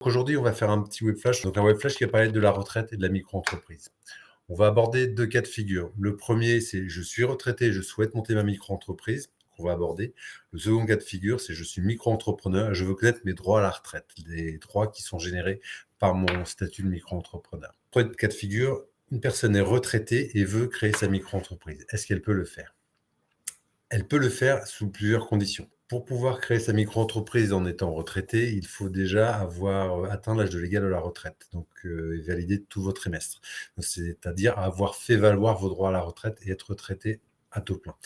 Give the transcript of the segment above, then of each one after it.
Aujourd'hui, on va faire un petit web flash, donc un web flash qui va parler de la retraite et de la micro-entreprise. On va aborder 2 cas de figure. Le premier, c'est: je suis retraité, je souhaite monter ma micro-entreprise, qu'on va aborder. Le second cas de figure, c'est: je suis micro-entrepreneur et je veux connaître mes droits à la retraite, les droits qui sont générés par mon statut de micro-entrepreneur. Premier cas de figure, une personne est retraitée et veut créer sa micro-entreprise. Est-ce qu'elle peut le faire? Elle peut le faire sous plusieurs conditions. Pour pouvoir créer sa micro-entreprise en étant retraité, il faut déjà avoir atteint l'âge légal de la retraite, donc et valider tous vos trimestres. Donc, c'est-à-dire avoir fait valoir vos droits à la retraite et être retraité à taux plein.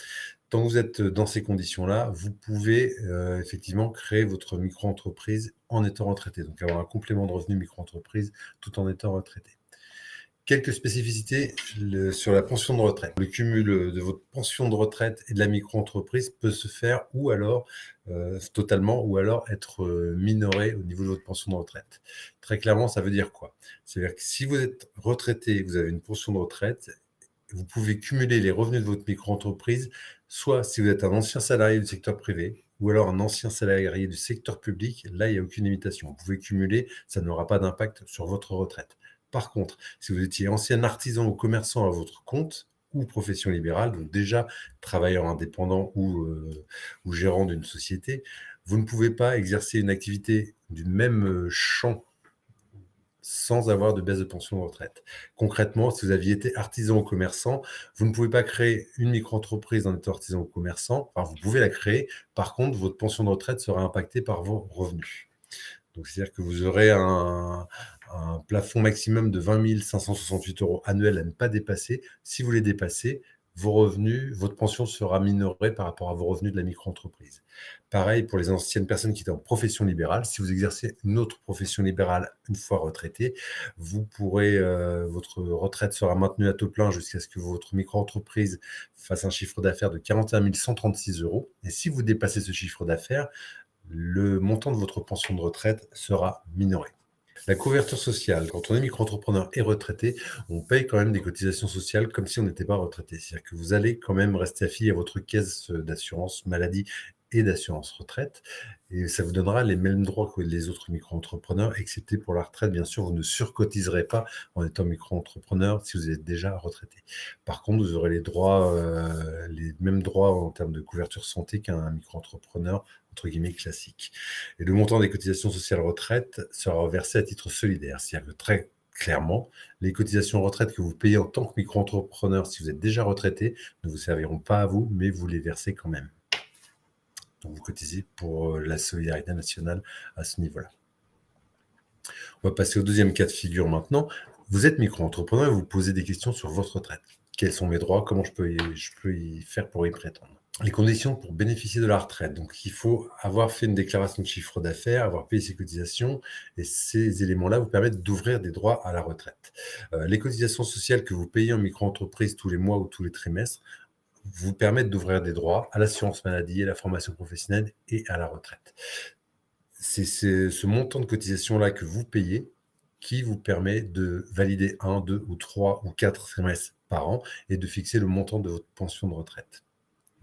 Tant que vous êtes dans ces conditions-là, vous pouvez, effectivement créer votre micro-entreprise en étant retraité, donc avoir un complément de revenu micro-entreprise tout en étant retraité. Quelques spécificités sur la pension de retraite. Le cumul de votre pension de retraite et de la micro-entreprise peut se faire ou alors totalement, ou alors être minoré au niveau de votre pension de retraite. Très clairement, ça veut dire quoi? C'est-à-dire que si vous êtes retraité et que vous avez une pension de retraite, vous pouvez cumuler les revenus de votre micro-entreprise, soit si vous êtes un ancien salarié du secteur privé, ou alors un ancien salarié du secteur public, là, il n'y a aucune limitation. Vous pouvez cumuler, ça n'aura pas d'impact sur votre retraite. Par contre, si vous étiez ancien artisan ou commerçant à votre compte ou profession libérale, donc déjà travailleur indépendant ou gérant d'une société, vous ne pouvez pas exercer une activité du même champ sans avoir de baisse de pension de retraite. Concrètement, si vous aviez été artisan ou commerçant, vous ne pouvez pas créer une micro-entreprise en étant artisan ou commerçant. Enfin, vous pouvez la créer. Par contre, votre pension de retraite sera impactée par vos revenus. Donc, c'est-à-dire que vous aurez un plafond maximum de 20 568 € annuels à ne pas dépasser. Si vous les dépassez, vos revenus, votre pension sera minorée par rapport à vos revenus de la micro-entreprise. Pareil pour les anciennes personnes qui étaient en profession libérale. Si vous exercez une autre profession libérale une fois retraité, vous pourrez, votre retraite sera maintenue à taux plein jusqu'à ce que votre micro-entreprise fasse un chiffre d'affaires de 41 136 €. Et si vous dépassez ce chiffre d'affaires, le montant de votre pension de retraite sera minoré. La couverture sociale, quand on est micro-entrepreneur et retraité, on paye quand même des cotisations sociales comme si on n'était pas retraité. C'est-à-dire que vous allez quand même rester affilié à votre caisse d'assurance maladie et d'assurance retraite, et ça vous donnera les mêmes droits que les autres micro-entrepreneurs, excepté pour la retraite. Bien sûr, vous ne surcotiserez pas en étant micro-entrepreneur si vous êtes déjà retraité. Par contre, vous aurez les mêmes droits en termes de couverture santé qu'un micro-entrepreneur entre guillemets classique. Et le montant des cotisations sociales retraite sera versé à titre solidaire. C'est-à-dire que très clairement, les cotisations retraite que vous payez en tant que micro-entrepreneur, si vous êtes déjà retraité, ne vous serviront pas à vous, mais vous les versez quand même. Donc vous cotisez pour la solidarité nationale à ce niveau-là. On va passer au deuxième cas de figure maintenant. Vous êtes micro-entrepreneur et vous posez des questions sur votre retraite. Quels sont mes droits? Comment je peux y faire pour y prétendre? Les conditions pour bénéficier de la retraite. Donc, il faut avoir fait une déclaration de chiffre d'affaires, avoir payé ses cotisations, et ces éléments-là vous permettent d'ouvrir des droits à la retraite. Les cotisations sociales que vous payez en micro-entreprise tous les mois ou tous les trimestres vous permettent d'ouvrir des droits à l'assurance maladie, à la formation professionnelle et à la retraite. C'est ce montant de cotisation-là que vous payez qui vous permet de valider 1, 2 ou 3 ou 4 trimestres par an et de fixer le montant de votre pension de retraite.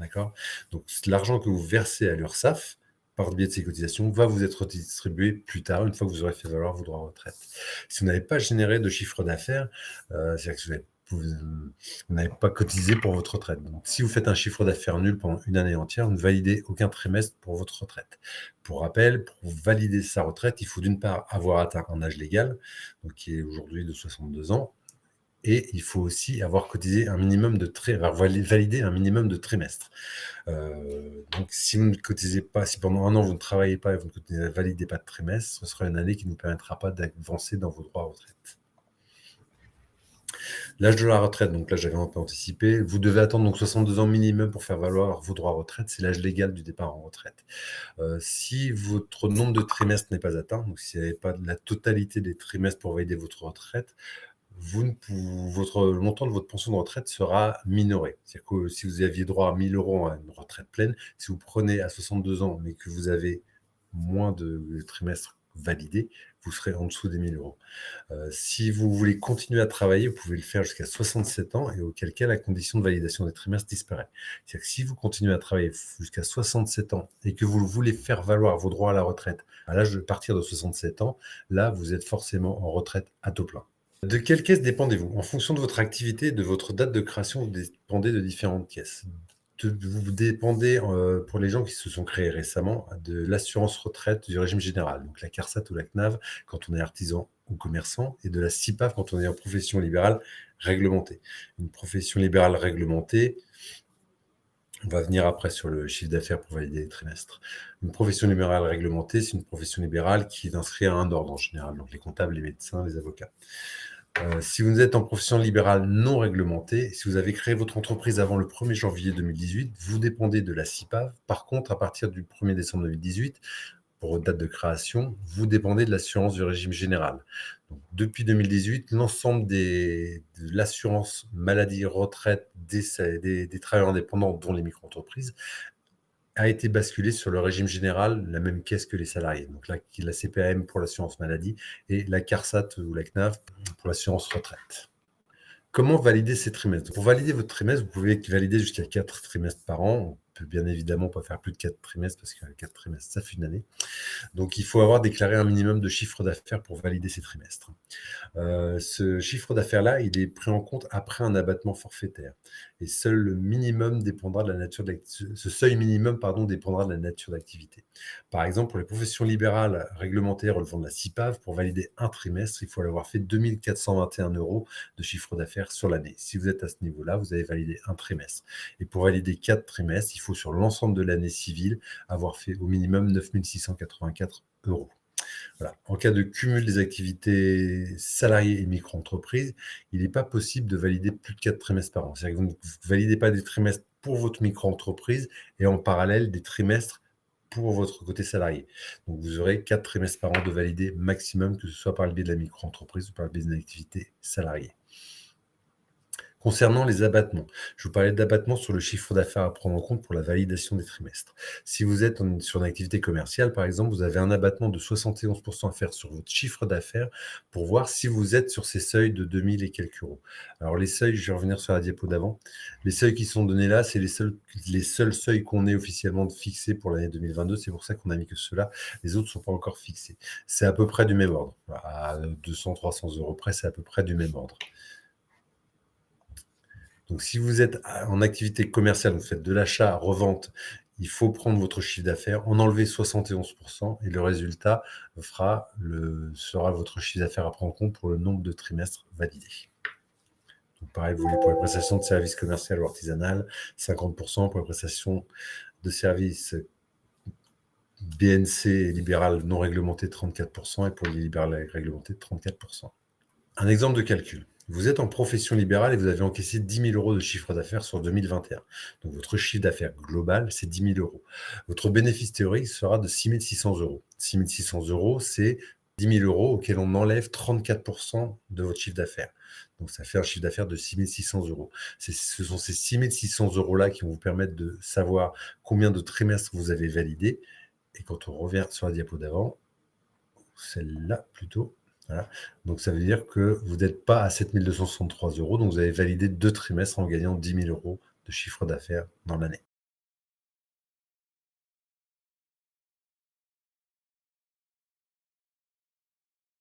D'accord? Donc l'argent que vous versez à l'URSSAF, par le biais de ces cotisations, va vous être redistribué plus tard, une fois que vous aurez fait valoir vos droits à retraite. Si vous n'avez pas généré de chiffre d'affaires, c'est-à-dire que vous n'avez pas cotisé pour votre retraite. Donc si vous faites un chiffre d'affaires nul pendant une année entière, vous ne validez aucun trimestre pour votre retraite. Pour rappel, pour valider sa retraite, il faut d'une part avoir atteint un âge légal, donc qui est aujourd'hui de 62 ans, et il faut aussi avoir cotisé un minimum de validé un minimum de trimestres. Donc si vous ne cotisez pas, si pendant un an vous ne travaillez pas et vous ne validez pas de trimestre, ce sera une année qui ne vous permettra pas d'avancer dans vos droits à retraite. L'âge de la retraite, donc là j'avais un peu anticipé, vous devez attendre donc 62 ans minimum pour faire valoir vos droits à retraite, c'est l'âge légal du départ en retraite. Si votre nombre de trimestres n'est pas atteint, donc si vous n'avez pas la totalité des trimestres pour valider votre retraite, le montant de votre pension de retraite sera minoré. C'est-à-dire que si vous aviez droit à 1 000 € à une retraite pleine, si vous prenez à 62 ans, mais que vous avez moins de trimestres validé, vous serez en dessous des 1 000 €. Si vous voulez continuer à travailler, vous pouvez le faire jusqu'à 67 ans et auquel cas la condition de validation des trimestres disparaît. C'est-à-dire que si vous continuez à travailler jusqu'à 67 ans et que vous voulez faire valoir vos droits à la retraite à l'âge de partir de 67 ans, là, vous êtes forcément en retraite à taux plein. De quelle caisse dépendez-vous? En fonction de votre activité et de votre date de création, vous dépendez de différentes caisses. Vous dépendez, pour les gens qui se sont créés récemment, de l'assurance retraite du régime général, donc la CARSAT ou la CNAV quand on est artisan ou commerçant et de la CIPAV quand on est en profession libérale réglementée. Une profession libérale réglementée, on va venir après sur le chiffre d'affaires pour valider les trimestres. Une profession libérale réglementée, c'est une profession libérale qui est inscrite à un ordre en général, donc les comptables, les médecins, les avocats. Si vous êtes en profession libérale non réglementée, si vous avez créé votre entreprise avant le 1er janvier 2018, vous dépendez de la CIPAV. Par contre, à partir du 1er décembre 2018, pour votre date de création, vous dépendez de l'assurance du régime général. Donc, depuis 2018, l'ensemble de l'assurance maladie retraite des travailleurs indépendants, dont les micro-entreprises, a été basculé sur le régime général, la même caisse que les salariés. Donc la CPAM pour l'assurance maladie et la CARSAT ou la CNAV pour l'assurance retraite. Comment valider ces trimestres? Pour valider votre trimestre, vous pouvez valider jusqu'à 4 trimestres par an. On peut bien évidemment pas faire plus de 4 trimestres parce que 4 trimestres, ça fait une année. Donc il faut avoir déclaré un minimum de chiffre d'affaires pour valider ces trimestres. Ce chiffre d'affaires-là, il est pris en compte après un abattement forfaitaire et seul le minimum dépendra de la nature de ce seuil minimum, pardon, dépendra de la nature d'activité. Par exemple, pour les professions libérales réglementées relevant de la CIPAV, pour valider un trimestre, il faut avoir fait 2 421 € de chiffre d'affaires sur l'année. Si vous êtes à ce niveau-là, vous avez validé un trimestre et pour valider 4 trimestres, il faut sur l'ensemble de l'année civile avoir fait au minimum 9 684 €. Voilà. En cas de cumul des activités salariés et micro-entreprises, il n'est pas possible de valider plus de 4 trimestres par an. C'est-à-dire que vous ne validez pas des trimestres pour votre micro-entreprise et en parallèle des trimestres pour votre côté salarié. Donc vous aurez 4 trimestres par an de valider maximum, que ce soit par le biais de la micro-entreprise ou par le biais d'une activité salariée. Concernant les abattements, je vous parlais d'abattements sur le chiffre d'affaires à prendre en compte pour la validation des trimestres. Si vous êtes sur une activité commerciale, par exemple, vous avez un abattement de 71 % à faire sur votre chiffre d'affaires pour voir si vous êtes sur ces seuils de 2 000 et quelques euros. Alors les seuils, je vais revenir sur la diapo d'avant. Les seuils qui sont donnés là, c'est les seuls seuils qu'on ait officiellement fixés pour l'année 2022. C'est pour ça qu'on a mis que ceux-là. Les autres ne sont pas encore fixés. C'est à peu près du même ordre. À 200-300 € près, c'est à peu près du même ordre. Donc, si vous êtes en activité commerciale, vous faites de l'achat, revente, il faut prendre votre chiffre d'affaires, en enlever 71 % et le résultat sera votre chiffre d'affaires à prendre en compte pour le nombre de trimestres validés. Donc, pareil, vous voulez pour les prestations de services commerciales ou artisanales, 50 %, pour les prestations de services BNC et libéral non réglementé, 34 % et pour les libérales réglementés, 34 %. Un exemple de calcul. Vous êtes en profession libérale et vous avez encaissé 10 000 € de chiffre d'affaires sur 2021. Donc votre chiffre d'affaires global, c'est 10 000 €. Votre bénéfice théorique sera de 6 600 €. 6 600 €, c'est 10 000 € auxquels on enlève 34 % de votre chiffre d'affaires. Donc ça fait un chiffre d'affaires de 6 600 €. Ce sont ces 6 600 € là qui vont vous permettre de savoir combien de trimestres vous avez validé. Et quand on revient sur la diapo d'avant, celle-là plutôt, voilà. Donc ça veut dire que vous n'êtes pas à 7 263 €, donc vous avez validé 2 trimestres en gagnant 10 000 € de chiffre d'affaires dans l'année.